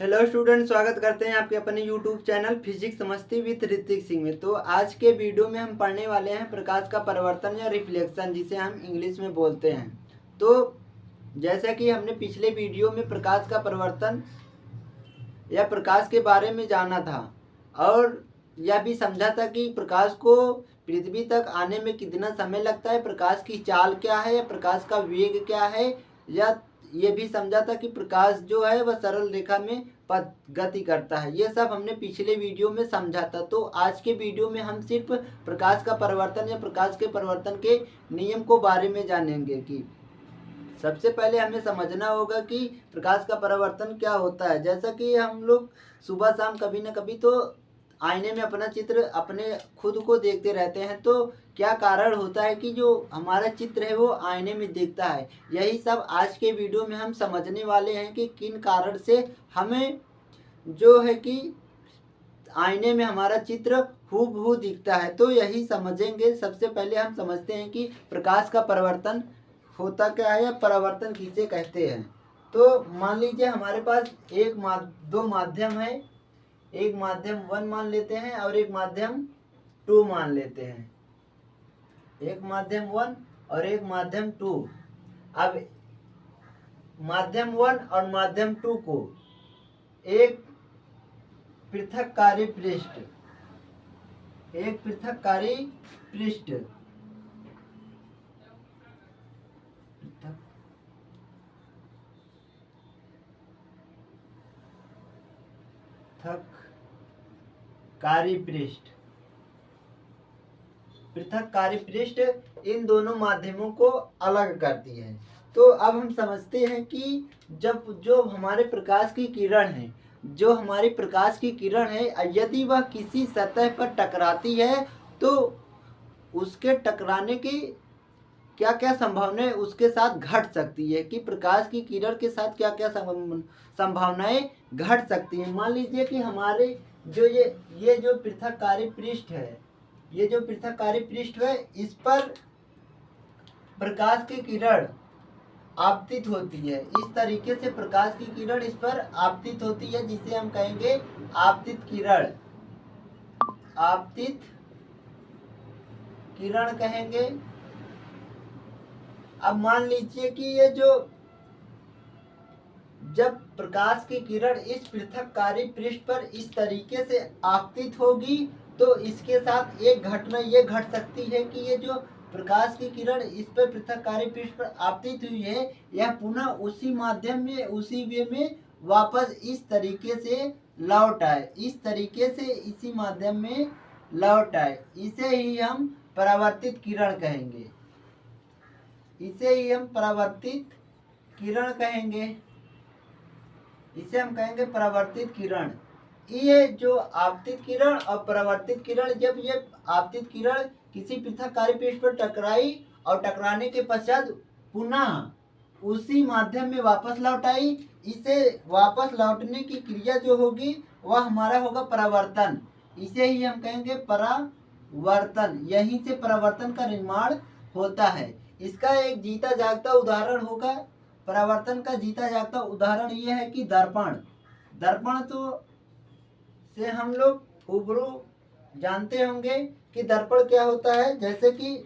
Hello student, स्वागत करते हैं आपके अपने यूट्यूब चैनल फिजिक्स समझती विद ऋतिक सिंह में। तो आज के वीडियो में हम पढ़ने वाले हैं प्रकाश का परावर्तन या रिफ्लेक्शन, जिसे हम इंग्लिश में बोलते हैं। तो जैसा कि हमने पिछले वीडियो में प्रकाश का परावर्तन या प्रकाश के बारे में जाना था और यह भी समझा था कि प्रकाश को पृथ्वी तक आने में कितना समय लगता है, प्रकाश की चाल क्या है या प्रकाश का वेग क्या है, या ये भी समझा था कि प्रकाश जो है वह सरल रेखा में पथ गति करता है। ये सब हमने पिछले वीडियो में समझा था। तो आज के वीडियो में हम सिर्फ प्रकाश का परावर्तन या प्रकाश के परावर्तन के नियम को बारे में जानेंगे। कि सबसे पहले हमें समझना होगा कि प्रकाश का परावर्तन क्या होता है। जैसा कि हम लोग सुबह शाम कभी ना कभी तो आईने में अपना चित्र अपने खुद को देखते रहते हैं। तो क्या कारण होता है कि जो हमारा चित्र है वो आईने में दिखता है। यही सब आज के वीडियो में हम समझने वाले हैं कि किन कारण से हमें जो है कि आईने में हमारा चित्र हूबहू दिखता है। तो यही समझेंगे। सबसे पहले हम समझते हैं कि प्रकाश का परावर्तन होता क्या है या परावर्तन किसे कहते हैं। तो मान लीजिए हमारे पास दो माध्यम है। एक माध्यम 1 मान लेते हैं और एक माध्यम 2 मान लेते हैं। एक माध्यम 1 और एक माध्यम 2। अब माध्यम 1 और माध्यम 2 को एक पृथककारी पृष्ठ पृथककारी पृष्ठ इन दोनों माध्यमों को अलग करती है। तो अब हम समझते हैं कि जब जो हमारे प्रकाश की किरण है यदि वह किसी सतह पर टकराती है तो उसके टकराने की क्या क्या संभावनाएं उसके साथ घट सकती है। कि प्रकाश की किरण के साथ क्या क्या संभावनाएं घट सकती हैं। मान लीजिए कि हमारे जो ये जो पृथककारी पृष्ठ है इस पर प्रकाश की किरण आपतित होती है। इस तरीके से प्रकाश की किरण इस पर आपतित होती है, जिसे हम कहेंगे आपतित किरण कहेंगे। अब मान लीजिए कि ये जो जब प्रकाश की किरण इस पृथककारी पृष्ठ पर इस तरीके से आपतित होगी तो इसके साथ एक घटना ये घट सकती है कि ये जो प्रकाश की किरण इस पर पृथककारी पृष्ठ पर आपतित हुई है यह पुनः उसी माध्यम में उसी वे में वापस इस तरीके से लौट आए, इसी माध्यम में लौट आए। इसे ही हम परावर्तित किरण कहेंगे। इसे हम कहेंगे परावर्तित किरण। ये जो आपतित किरण और परावर्तित किरण, जब ये आपतित किरण किसी पृथककारी पृष्ठ पर टकराई और टकराने के पश्चात पुनः उसी माध्यम में वापस लौट आई, इसे वापस लौटने की क्रिया जो होगी वह हमारा होगा परावर्तन। इसे ही हम कहेंगे परावर्तन। यहीं से परावर्तन का निर्माण होता है। इसका एक जीता जागता उदाहरण होगा। परावर्तन का जीता जागता उदाहरण यह है कि दर्पण तो से हम लोग रूबरू जानते होंगे कि दर्पण क्या होता है। जैसे कि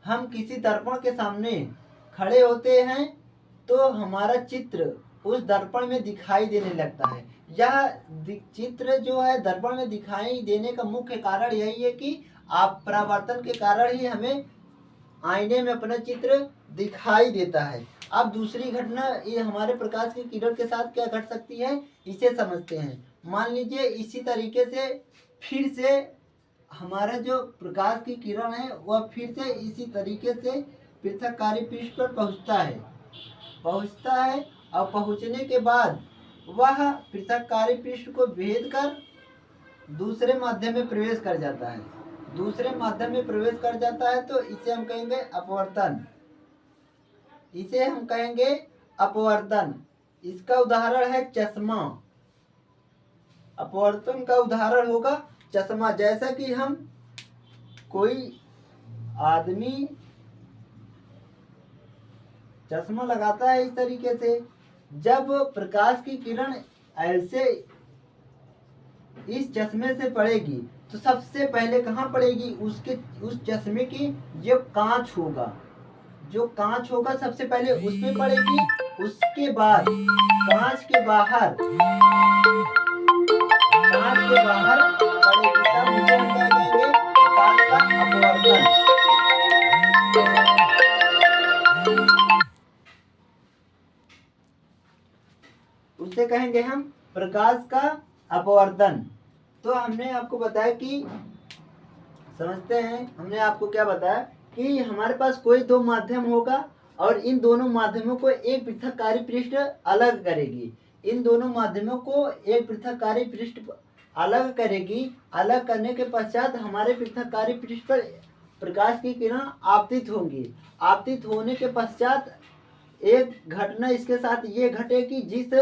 हम किसी दर्पण के सामने खड़े होते हैं तो हमारा चित्र उस दर्पण में दिखाई देने लगता है। यह चित्र जो है दर्पण में दिखाई देने का मुख्य कारण यही है कि आप परावर्तन के कारण ही हमें आईने में अपना चित्र दिखाई देता है। अब दूसरी घटना ये हमारे प्रकाश की किरण के साथ क्या घट सकती है, इसे समझते हैं। मान लीजिए इसी तरीके से फिर से हमारा जो प्रकाश की किरण है वह फिर से इसी तरीके से पृथककारी पृष्ठ पर पहुंचता है और पहुंचने के बाद वह पृथककारी पृष्ठ को भेद कर दूसरे माध्यम में प्रवेश कर जाता है। तो इसे हम कहेंगे अपवर्तन। इसका उदाहरण है चश्मा। अपवर्तन का उदाहरण होगा चश्मा। जैसा कि हम कोई आदमी चश्मा लगाता है इस तरीके से, जब प्रकाश की किरण ऐसे इस चश्मे से पड़ेगी तो सबसे पहले कहाँ पड़ेगी, उसके उस चश्मे की जो कांच होगा, जो कांच होगा सबसे पहले उस पे पड़ेगी। उसके बाद कांच के बाहर, कांच के बाहर पड़ेगी, तब उसे हम क्या कहेंगे, प्रकाश का अपवर्तन। उसे कहेंगे हम प्रकाश का अपवर्तन। तो हमने आपको बताया कि समझते हैं, हमने आपको क्या बताया कि हमारे पास कोई दो माध्यम होगा और इन दोनों माध्यमों को एक पृथककारी पृष्ठ अलग करेगी। इन दोनों माध्यमों को एक पृथककारी पृष्ठ अलग करेगी। अलग करने के पश्चात हमारे पृथककारी पृष्ठ पर प्रकाश की किरण आपतित होंगी। आपतित होने के पश्चात एक घटना इसके साथ ये घटेगी, जिस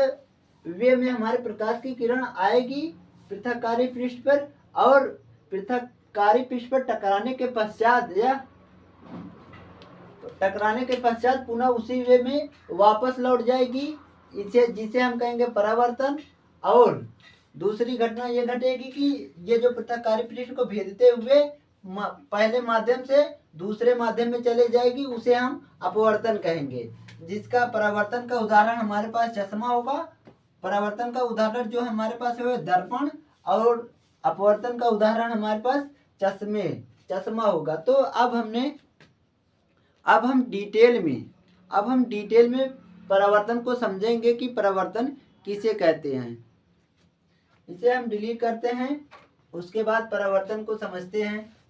वे में हमारे प्रकाश की किरण आएगी पृथककारी पृष्ठ पर, और पृथककारी पृष्ठ पर टकराने के पश्चात या टकराने के पश्चात पुनः उसी वे में वापस लौट जाएगी, इसे जिसे हम कहेंगे परावर्तन। और दूसरी घटना ये घटेगी कि ये जो पृथककारी पृष्ठ को भेदते हुए पहले माध्यम से दूसरे माध्यम में चले जाएगी, उसे हम अपवर्तन कहेंगे। जिसका परावर्तन का उदाहरण हमारे पास चश्मा होगा। परावर्तन का उदाहरण जो हमारे पास है दर्पण, और अपवर्तन का उदाहरण हमारे पास चश्मा होगा। तो अब हम डिटेल में परावर्तन को समझेंगे कि परावर्तन किसे कहते हैं। इसे हम डिलीट करते हैं, उसके बाद परावर्तन को समझते हैं।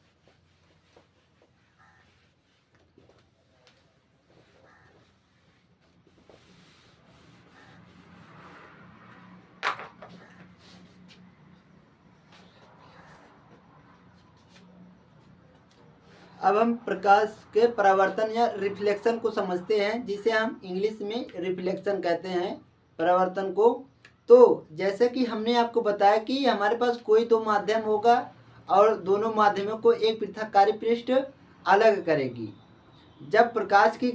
अब हम प्रकाश के परावर्तन या रिफ्लेक्शन को समझते हैं, जिसे हम इंग्लिश में रिफ्लेक्शन कहते हैं परावर्तन को। तो जैसे कि हमने आपको बताया कि हमारे पास कोई दो माध्यम होगा और दोनों माध्यमों को एक पृथककारी पृष्ठ अलग करेगी। जब प्रकाश की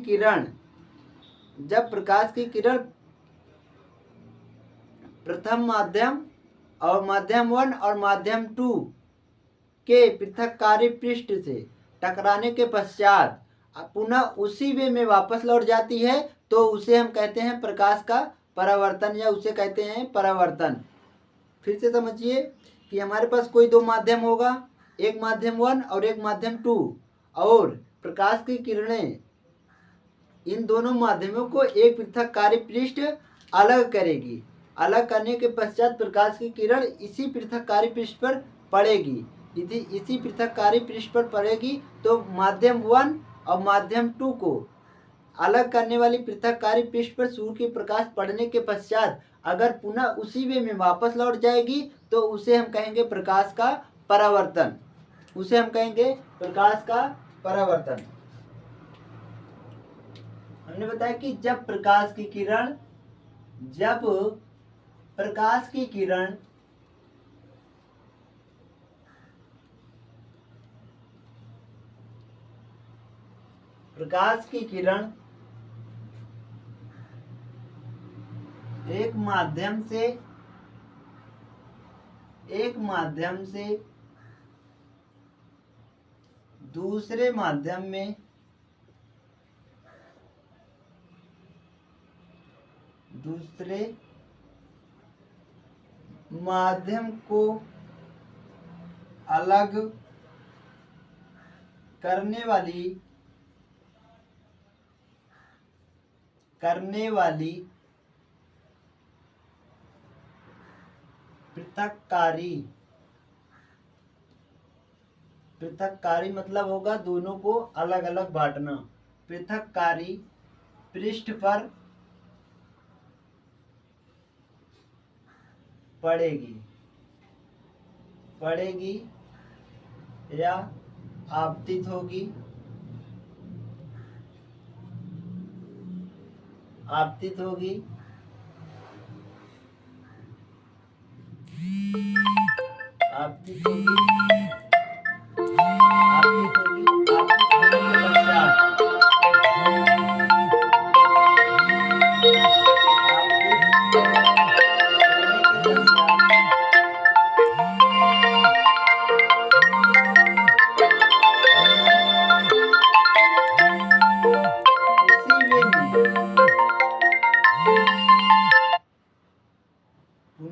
किरण प्रथम माध्यम और माध्यम 1 और माध्यम 2 के पृथककारी पृष्ठ से टकराने के पश्चात पुनः उसी वे में वापस लौट जाती है, तो उसे हम कहते हैं प्रकाश का परावर्तन, या उसे कहते हैं परावर्तन। फिर से समझिए कि हमारे पास कोई दो माध्यम होगा, एक माध्यम 1 और एक माध्यम 2, और प्रकाश की किरणें इन दोनों माध्यमों को एक पृथककारी पृष्ठ अलग करेगी। अलग करने के पश्चात प्रकाश की किरण इसी पृथककारी पृष्ठ पर पड़ेगी। यदि इसी पृथककारी पृष्ठ पर पड़ेगी तो माध्यम 1 और माध्यम 2 को अलग करने वाली पृथककारी पृष्ठ पर सूर्य की प्रकाश पड़ने के पश्चात अगर पुनः उसी वे में वापस लौट जाएगी, तो उसे हम कहेंगे प्रकाश का परावर्तन। उसे हम कहेंगे प्रकाश का परावर्तन। हमने बताया कि जब प्रकाश की किरण एक माध्यम से दूसरे माध्यम में को अलग करने वाली पृथककारी मतलब होगा दोनों को अलग अलग बांटना। पृथककारी पृष्ठ पर पड़ेगी या आपतित होगी। आपतित होगी होने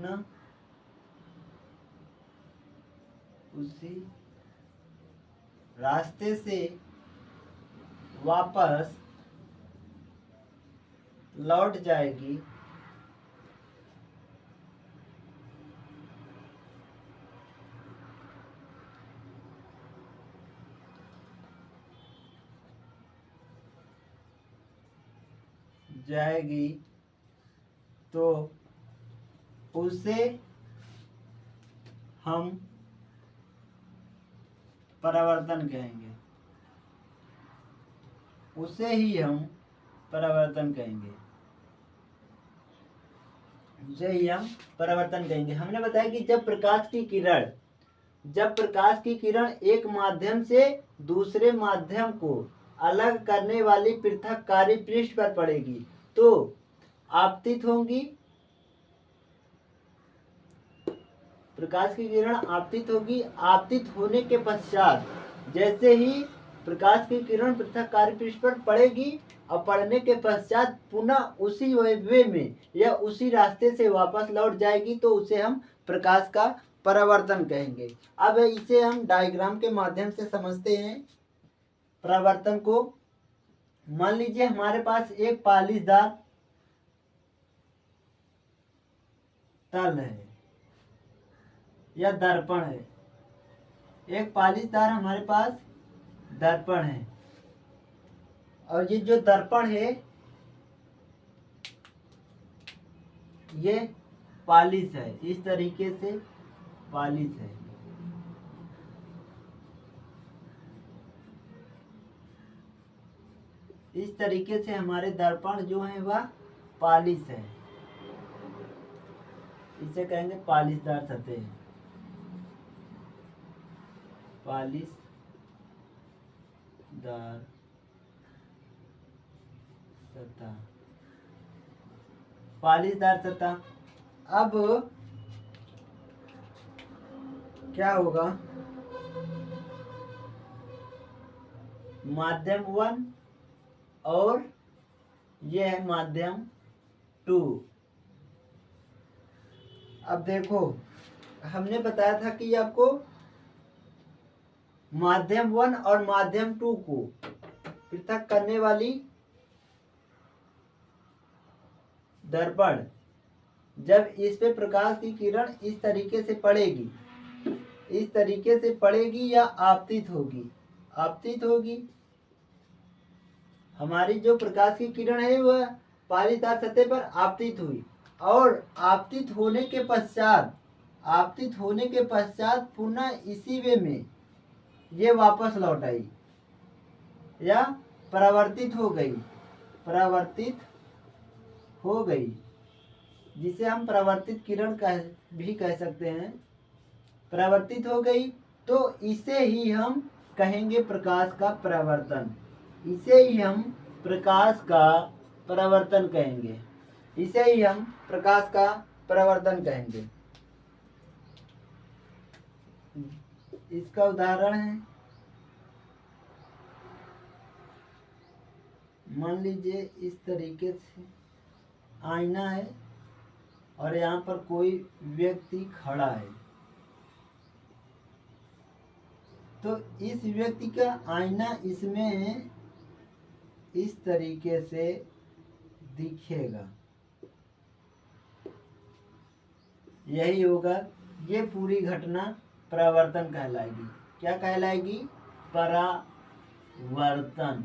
पुनः उसी रास्ते से वापस लौट जाएगी तो उसे हम परिवर्तन कहेंगे। उसे ही हम परिवर्तन कहेंगे। उसे ही हम परिवर्तन कहेंगे। हमने बताया कि जब प्रकाश की किरण एक माध्यम से दूसरे माध्यम को अलग करने वाली पृथककारी पृष्ठ पर पड़ेगी तो आपतित होंगी। प्रकाश की किरण आपतित होगी। आपतित होने के पश्चात जैसे ही प्रकाश की किरण पृथककारी पृष्ठ पर पड़ेगी और पड़ने के पश्चात पुनः उसी वे में या उसी रास्ते से वापस लौट जाएगी तो उसे हम प्रकाश का परावर्तन कहेंगे। अब इसे हम डायग्राम के माध्यम से समझते हैं परावर्तन को। मान लीजिए हमारे पास एक पालिशदार तल है या दर्पण है। एक पालिशदार हमारे पास दर्पण है और ये जो दर्पण है ये पालिश है। इस तरीके से पालिश है। इस तरीके से हमारे दर्पण जो है वह पालिश है। इसे कहेंगे पालिशदार सतह। पालिशदार सतह। पालिशदार सतह। अब क्या होगा, माध्यम 1 और यह है माध्यम 2। अब देखो हमने बताया था कि आपको माध्यम 1 और माध्यम 2 को पृथक करने वाली दर्पण जब इस पे प्रकाश की किरण इस तरीके से पड़ेगी या आपतित होगी। हमारी जो प्रकाश की किरण है वह पालिशदार सतह पर आपतित हुई और आपतित होने के पश्चात पुनः इसी वे में ये वापस लौट आई या परावर्तित हो गई जिसे हम परावर्तित किरण भी कह सकते हैं। परावर्तित हो गई तो इसे ही हम कहेंगे प्रकाश का परावर्तन। इसे ही हम प्रकाश का परावर्तन कहेंगे। इसका उदाहरण है, मान लीजिए इस तरीके से आईना है और यहाँ पर कोई व्यक्ति खड़ा है तो इस व्यक्ति का आईना इसमें इस तरीके से दिखेगा। यही होगा। ये पूरी घटना परावर्तन कहलाएगी। क्या कहलाएगी? परावर्तन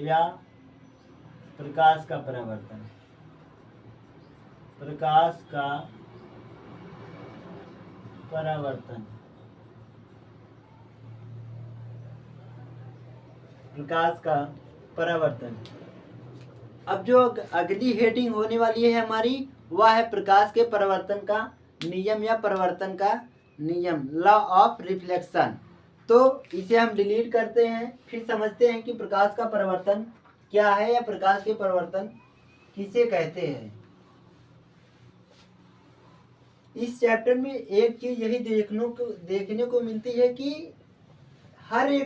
या प्रकाश का परावर्तन। प्रकाश का परावर्तन। प्रकाश का परावर्तन। अब जो अगली हेडिंग होने वाली है हमारी वह है प्रकाश के परावर्तन का नियम या परावर्तन का नियम, लॉ ऑफ रिफ्लेक्शन। तो इसे हम डिलीट करते हैं, फिर समझते हैं कि प्रकाश का परावर्तन क्या है या प्रकाश के परावर्तन किसे कहते हैं। इस चैप्टर में एक चीज यही देखने को मिलती है कि हर एक